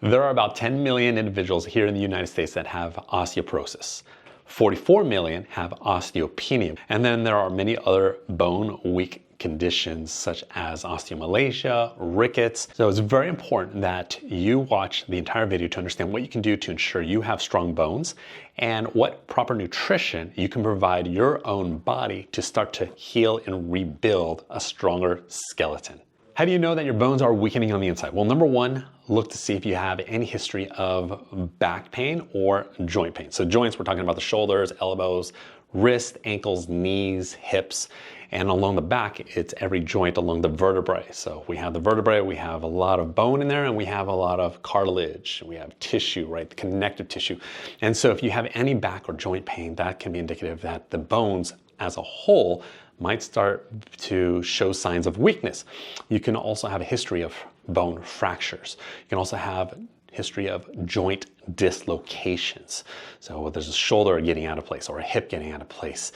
There are about 10 million individuals here in the United States that have osteoporosis. 44 million have osteopenia. And then there are many other bone weak conditions such as osteomalacia, rickets. So it's very important that you watch the entire video to understand what you can do to ensure you have strong bones and what proper nutrition you can provide your own body to start to heal and rebuild a stronger skeleton. How do you know that your bones are weakening on the inside? Well, number one, look to see if you have any history of back pain or joint pain. So joints, we're talking about the shoulders, elbows, wrists, ankles, knees, hips, and along the back, it's every joint along the vertebrae. So we have the vertebrae, we have a lot of bone in there, and we have a lot of cartilage. We have tissue, right? The connective tissue. And so if you have any back or joint pain, that can be indicative that the bones as a whole might start to show signs of weakness. You can also have a history of bone fractures. You can also have history of joint dislocations. So there's a shoulder getting out of place or a hip getting out of place.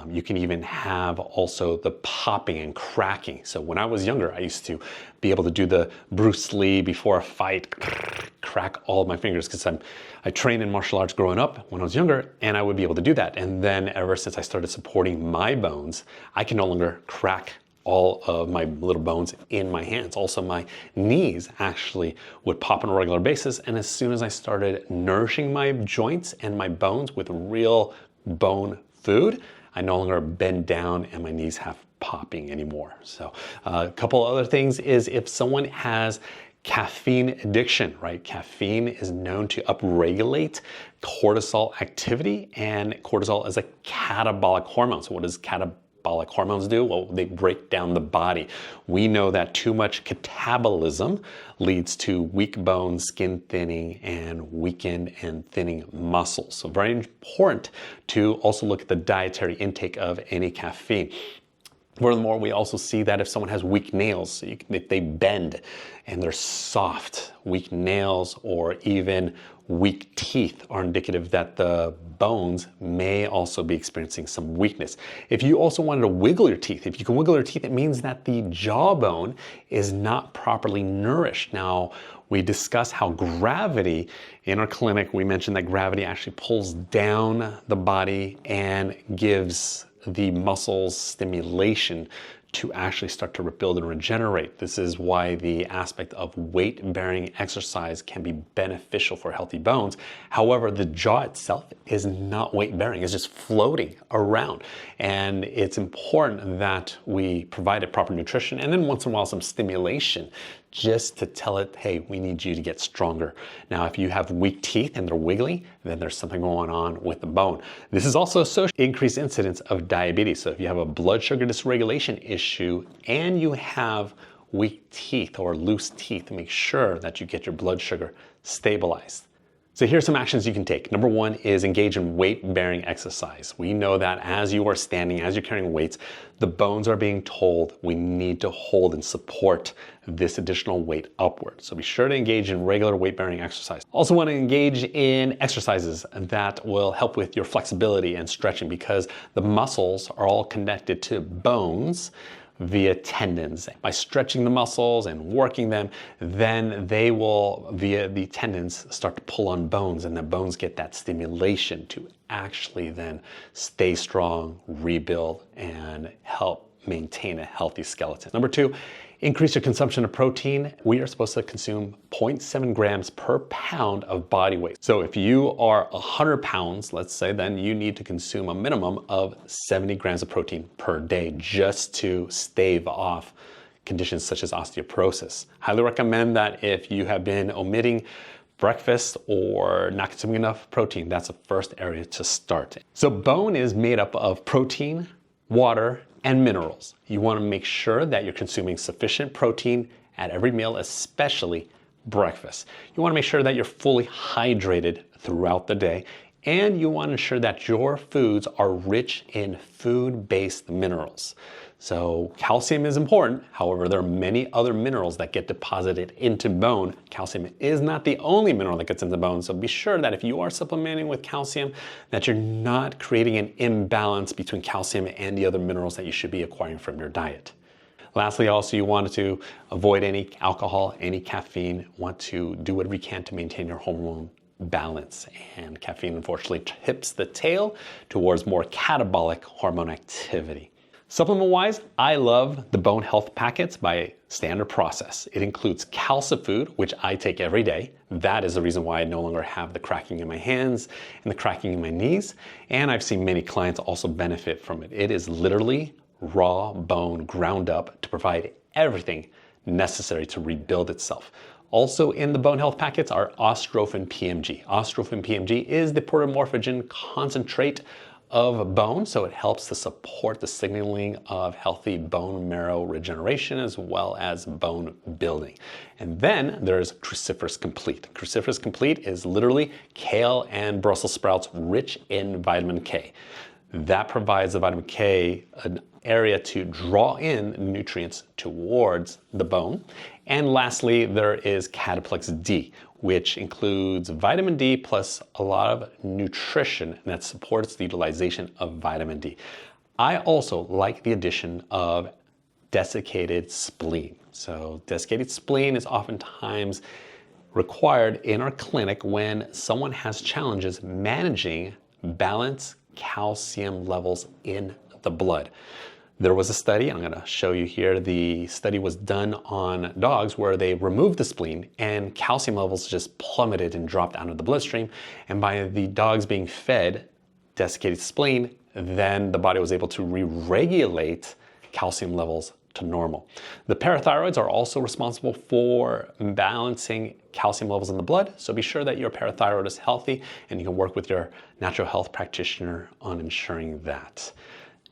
You can even have also the popping and cracking. So when I was younger, I used to be able to do the Bruce Lee before a fight, crack all of my fingers because I trained in martial arts growing up when I was younger, and I would be able to do that. And then ever since I started supporting my bones, I can no longer crack all of my little bones in my hands. Also, my knees actually would pop on a regular basis. And as soon as I started nourishing my joints and my bones with real bone food, I no longer bend down and my knees have popping anymore. So a couple other things is if someone has caffeine addiction, right? Caffeine is known to upregulate cortisol activity, and cortisol is a catabolic hormone. So what does catabolic hormones do? Well, they break down the body. We know that too much catabolism leads to weak bones, skin thinning, and weakened and thinning muscles. So very important to also look at the dietary intake of any caffeine. Furthermore, we also see that if someone has weak nails, if they bend and they're soft, weak nails or even weak teeth are indicative that the bones may also be experiencing some weakness. If you also wanted to wiggle your teeth, if you can wiggle your teeth, it means that the jawbone is not properly nourished. Now, we discussed how gravity in our clinic, we mentioned that gravity actually pulls down the body and gives the muscles stimulation to actually start to rebuild and regenerate. This is why the aspect of weight-bearing exercise can be beneficial for healthy bones. However, the jaw itself is not weight-bearing, it's just floating around. And it's important that we provide it proper nutrition and then once in a while some stimulation just to tell it, hey, we need you to get stronger. Now, if you have weak teeth and they're wiggly, then there's something going on with the bone. This is also associated with increased incidence of diabetes. So if you have a blood sugar dysregulation issue and you have weak teeth or loose teeth, make sure that you get your blood sugar stabilized. So here's some actions you can take. Number one is engage in weight-bearing exercise. We know that as you are standing, as you're carrying weights, the bones are being told we need to hold and support this additional weight upward. So be sure to engage in regular weight-bearing exercise. Also want to engage in exercises that will help with your flexibility and stretching because the muscles are all connected to bones via tendons. By stretching the muscles and working them, then they will, via the tendons, start to pull on bones, and the bones get that stimulation to actually then stay strong, rebuild, and help maintain a healthy skeleton. Number two, increase your consumption of protein. We are supposed to consume 0.7 grams per pound of body weight. So if you are 100 pounds, let's say, then you need to consume a minimum of 70 grams of protein per day just to stave off conditions such as osteoporosis. Highly recommend that if you have been omitting breakfast or not consuming enough protein, that's the first area to start. So bone is made up of protein, water, and minerals. You want to make sure that you're consuming sufficient protein at every meal, especially breakfast. You want to make sure that you're fully hydrated throughout the day, and you want to ensure that your foods are rich in food-based minerals. So calcium is important. However, there are many other minerals that get deposited into bone. Calcium is not the only mineral that gets into bone. So be sure that if you are supplementing with calcium, that you're not creating an imbalance between calcium and the other minerals that you should be acquiring from your diet. Lastly, also you want to avoid any alcohol, any caffeine, want to do whatever you can to maintain your hormone balance. And caffeine unfortunately tips the tail towards more catabolic hormone activity. Supplement-wise, I love the Bone Health Packets by Standard Process. It includes Calcifood, which I take every day. That is the reason why I no longer have the cracking in my hands and the cracking in my knees. And I've seen many clients also benefit from it. It is literally raw bone ground up to provide everything necessary to rebuild itself. Also in the Bone Health Packets are Ostrophin PMG. Ostrophin PMG is the protomorphogen concentrate of bone, so it helps to support the signaling of healthy bone marrow regeneration as well as bone building. And then there's Cruciferous Complete. Cruciferous Complete is literally kale and Brussels sprouts rich in vitamin K. That provides the vitamin K an area to draw in nutrients towards the bone. And lastly, there is Cataplex D, which includes vitamin D plus a lot of nutrition that supports the utilization of vitamin D. I also like the addition of desiccated spleen. So desiccated spleen is oftentimes required in our clinic when someone has challenges managing balanced calcium levels in the blood. There was a study, I'm going to show you here, the study was done on dogs where they removed the spleen and calcium levels just plummeted and dropped out of the bloodstream. And by the dogs being fed desiccated spleen, then the body was able to re-regulate calcium levels to normal. The parathyroids are also responsible for balancing calcium levels in the blood, so be sure that your parathyroid is healthy and you can work with your natural health practitioner on ensuring that.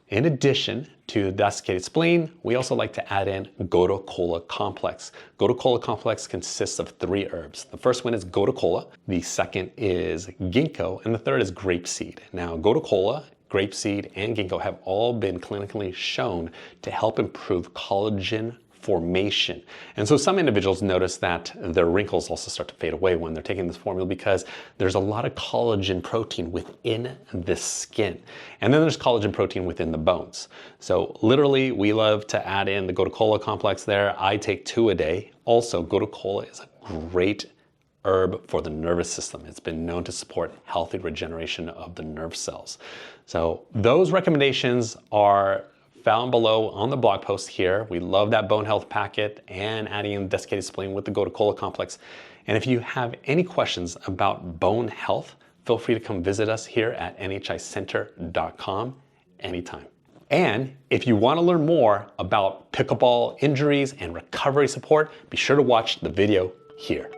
In addition to the desiccated spleen, we also like to add in Gotu Kola Complex. Gotu Kola Complex consists of 3 herbs. The first one is Gotu Kola, the second is ginkgo, and the third is grapeseed. Now, Gotu Kola, grapeseed, and ginkgo have all been clinically shown to help improve collagen formation. And so some individuals notice that their wrinkles also start to fade away when they're taking this formula because there's a lot of collagen protein within the skin. And then there's collagen protein within the bones. So literally we love to add in the Gotu Kola complex there. I take 2 a day. Also, Gotu Kola is a great herb for the nervous system. It's been known to support healthy regeneration of the nerve cells. So those recommendations are found below on the blog post here. We love that Bone Health Packet and adding in desiccated spleen with the Gotu Kola Complex. And if you have any questions about bone health, feel free to come visit us here at nhicenter.com anytime. And if you want to learn more about pickleball injuries and recovery support, be sure to watch the video here.